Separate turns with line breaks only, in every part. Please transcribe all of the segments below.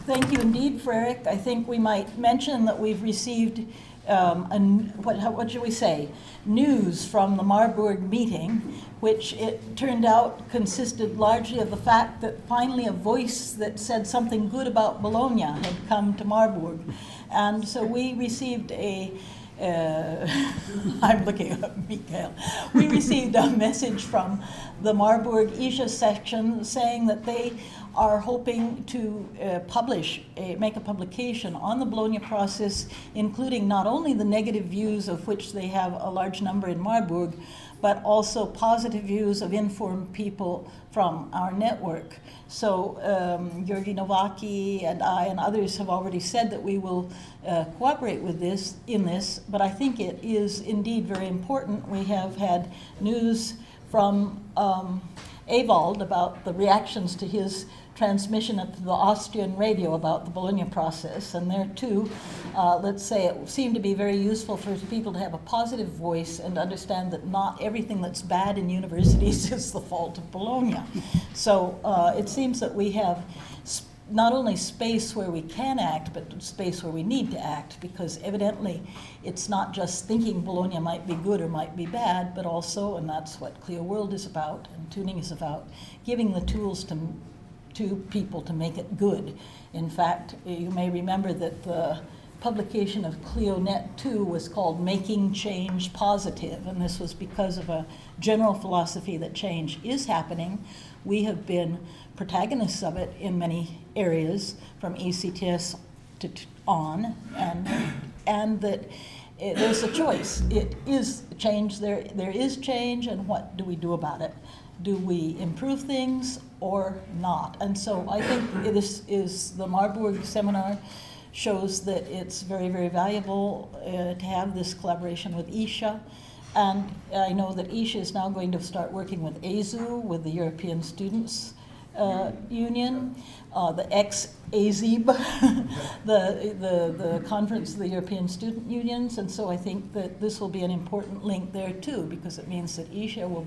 Thank you indeed, Frederick. I think we might mention that we've received, what should we say, news from the Marburg meeting, which it turned out consisted largely of the fact that finally a voice that said something good about Bologna had come to Marburg. And so we received I'm looking at Mikael. We received a message from the Marburg Isha section saying that they are hoping to make a publication on the Bologna process, including not only the negative views, of which they have a large number in Marburg, but also positive views of informed people from our network. So Georgi Novaki and I and others have already said that we will cooperate with this, but I think it is indeed very important. We have had news from Ewald about the reactions to his transmission at the Austrian radio about the Bologna process, and there too, let's say, it seemed to be very useful for people to have a positive voice and understand that not everything that's bad in universities is the fault of Bologna. So it seems that we have not only space where we can act, but space where we need to act, because evidently it's not just thinking Bologna might be good or might be bad, but also, and that's what CLIOHWORLD is about and tuning is about, giving the tools to people to make it good. In fact, you may remember that the publication of CLIONet 2 was called Making Change Positive, and this was because of a general philosophy that change is happening. We have been protagonists of it in many areas, from ECTS to on, and that there's a choice. It is change, there is change, and what do we do about it? Do we improve things or not? And so I think this is the Marburg seminar shows that it's very, very valuable to have this collaboration with ISHA. And I know that ISHA is now going to start working with AZU, with the European Students Union, the ex-AZIB, the Conference of the European Student Unions. And so I think that this will be an important link there too, because it means that ISHA will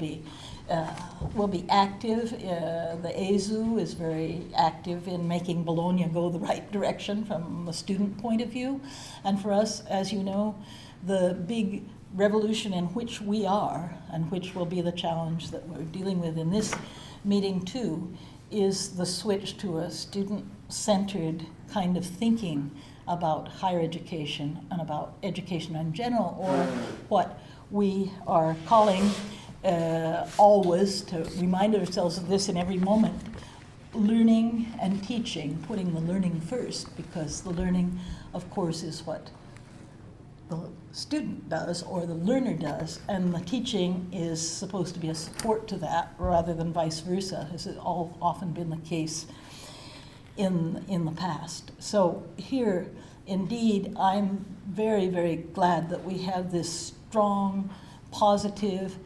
be active. The AZU is very active in making Bologna go the right direction from the student point of view. And for us, as you know, the big revolution in which we are, and which will be the challenge that we're dealing with in this meeting too, is the switch to a student-centered kind of thinking about higher education and about education in general, or what we are calling always, to remind ourselves of this in every moment, learning and teaching, putting the learning first, because the learning, of course, is what the student does or the learner does, and the teaching is supposed to be a support to that rather than vice versa, as has often been the case in the past. So here, indeed, I'm very, very glad that we have this strong, positive,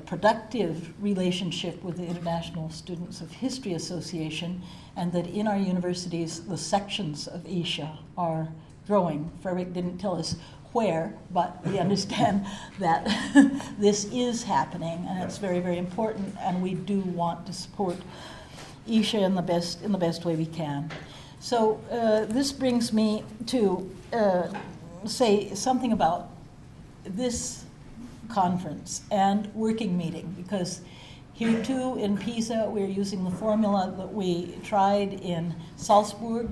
productive relationship with the International Students of History Association, and that in our universities the sections of ISHA are growing. Frederick didn't tell us where, but we understand that this is happening, and it's very, very important, and we do want to support ISHA in the best way we can. So this brings me to say something about this conference and working meeting, because here too in Pisa we're using the formula that we tried in Salzburg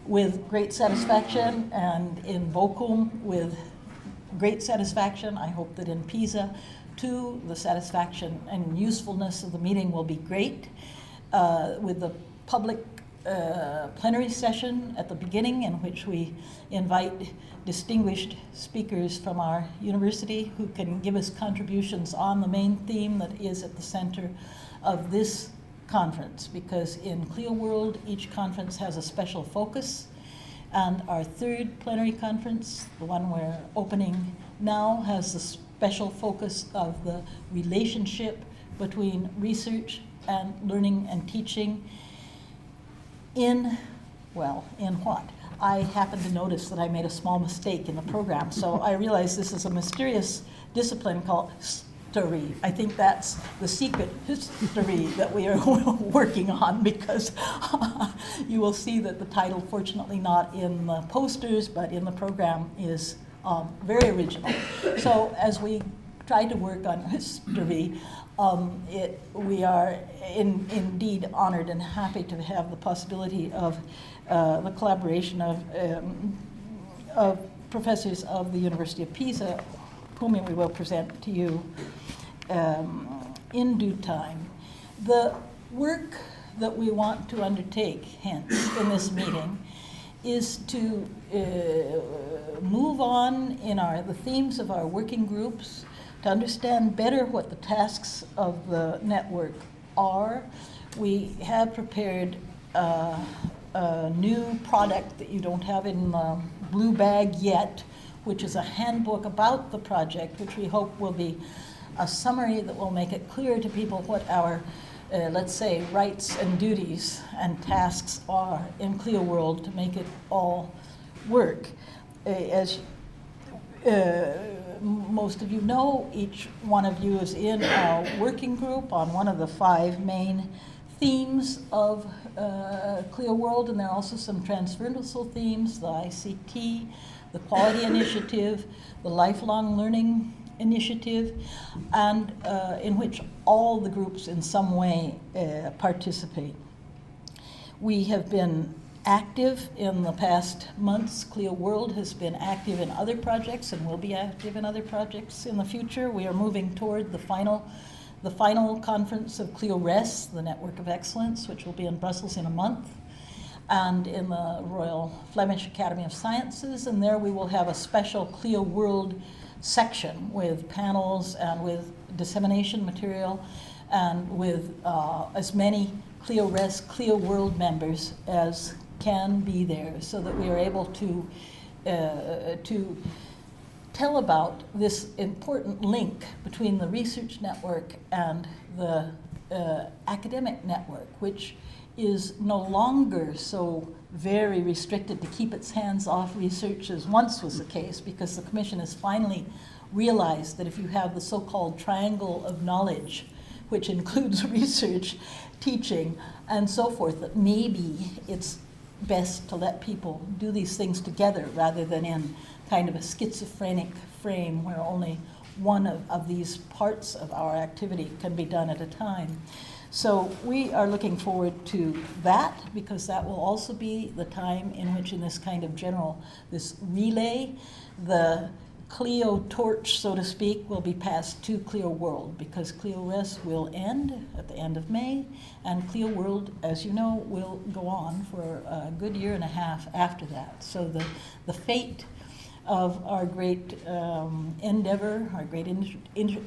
with great satisfaction, and in Bochum with great satisfaction. I hope that in Pisa too the satisfaction and usefulness of the meeting will be great, with the public plenary session at the beginning, in which we invite distinguished speakers from our university who can give us contributions on the main theme that is at the center of this conference, because in CLIOHWORLD each conference has a special focus, and our third plenary conference, the one we're opening now, has the special focus of the relationship between research and learning and teaching in what? I happened to notice that I made a small mistake in the program, so I realized this is a mysterious discipline called HSITORY. I think that's the secret history that we are working on, because you will see that the title, fortunately not in the posters, but in the program, is very original. So as we try to work on history, we are indeed honored and happy to have the possibility of the collaboration of professors of the University of Pisa, whom we will present to you in due time. The work that we want to undertake, hence, in this meeting, is to move on in the themes of our working groups, to understand better what the tasks of the network are. We have prepared a new product that you don't have in the blue bag yet, which is a handbook about the project, which we hope will be a summary that will make it clear to people what our, let's say, rights and duties and tasks are in CLIOHWORLD to make it all work. As most of you know, each one of you is in a working group on one of the 5 main themes of CLIOHWORLD, and there are also some transversal themes: the ICT, the Quality Initiative, the Lifelong Learning Initiative, and in which all the groups in some way participate. We have been active in the past months. CLIOHWORLD has been active in other projects and will be active in other projects in the future. We are moving toward the final conference of CLIORES, the Network of Excellence, which will be in Brussels in a month, and in the Royal Flemish Academy of Sciences. And there we will have a special CLIOHWORLD section with panels and with dissemination material and with as many CLIORES, CLIOHWORLD members as can be there, so that we are able to tell about this important link between the research network and the academic network, which is no longer so very restricted to keep its hands off research as once was the case, because the Commission has finally realized that if you have the so-called triangle of knowledge, which includes research, teaching, and so forth, that maybe it's best to let people do these things together rather than in kind of a schizophrenic frame where only one of these parts of our activity can be done at a time. So we are looking forward to that, because that will also be the time in which, in this kind of general, this relay, the Clio torch, so to speak, will be passed to CLIOHWORLD, because CLIORES will end at the end of May, and CLIOHWORLD, as you know, will go on for a good year and a half after that. So the fate of our great endeavor, our great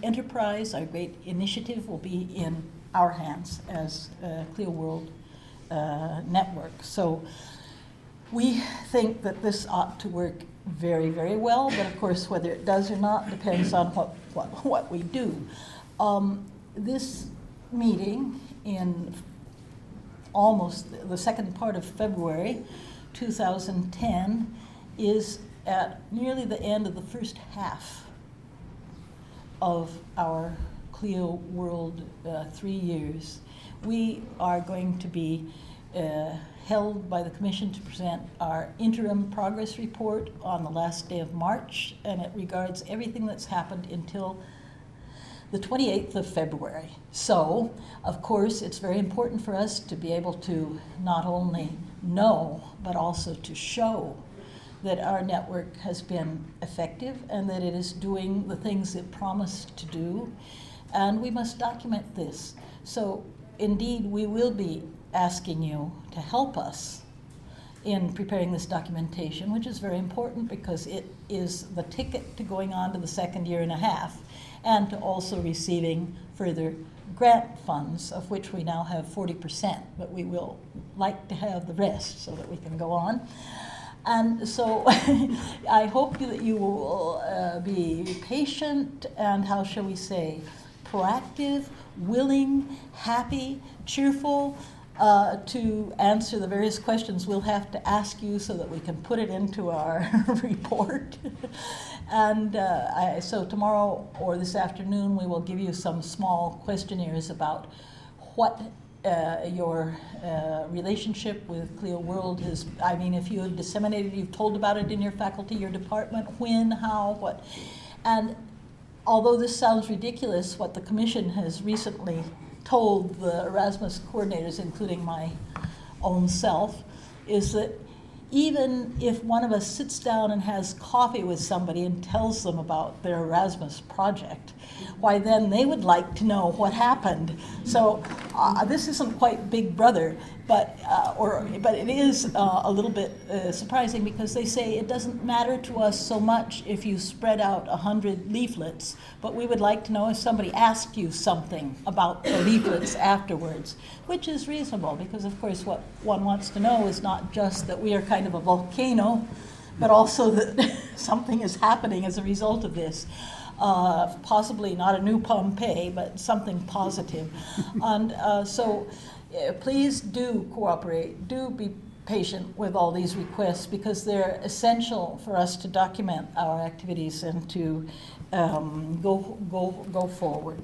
enterprise, our great initiative will be in our hands as CLIOHWORLD network. So we think that this ought to work very, very well, but of course whether it does or not depends on what we do. This meeting in almost the second part of February 2010 is at nearly the end of the first half of our CLIOHWORLD 3 years. We are going to be held by the Commission to present our interim progress report on the last day of March, and it regards everything that's happened until the 28th of February. So, of course, it's very important for us to be able to not only know, but also to show that our network has been effective and that it is doing the things it promised to do, and we must document this. So, indeed, we will be asking you to help us in preparing this documentation, which is very important because it is the ticket to going on to the second year and a half, and to also receiving further grant funds, of which we now have 40%, but we will like to have the rest so that we can go on. And so I hope that you will be patient and, how shall we say, proactive, willing, happy, cheerful, to answer the various questions we'll have to ask you so that we can put it into our report. And so tomorrow or this afternoon we will give you some small questionnaires about what your relationship with CLIOHWORLD is. I mean, if you have disseminated, you've told about it in your faculty, your department, when, how, what. And although this sounds ridiculous, what the Commission has recently told the Erasmus coordinators, including my own self, is that even if one of us sits down and has coffee with somebody and tells them about their Erasmus project, why then they would like to know what happened. So this isn't quite Big Brother, but it is a little bit surprising, because they say it doesn't matter to us so much if you spread out 100 leaflets, but we would like to know if somebody asked you something about the leaflets afterwards, which is reasonable, because of course what one wants to know is not just that we are kind of a volcano, but also that something is happening as a result of this. Possibly not a new Pompeii, but something positive. And so please do cooperate, do be patient with all these requests, because they're essential for us to document our activities and to go forward.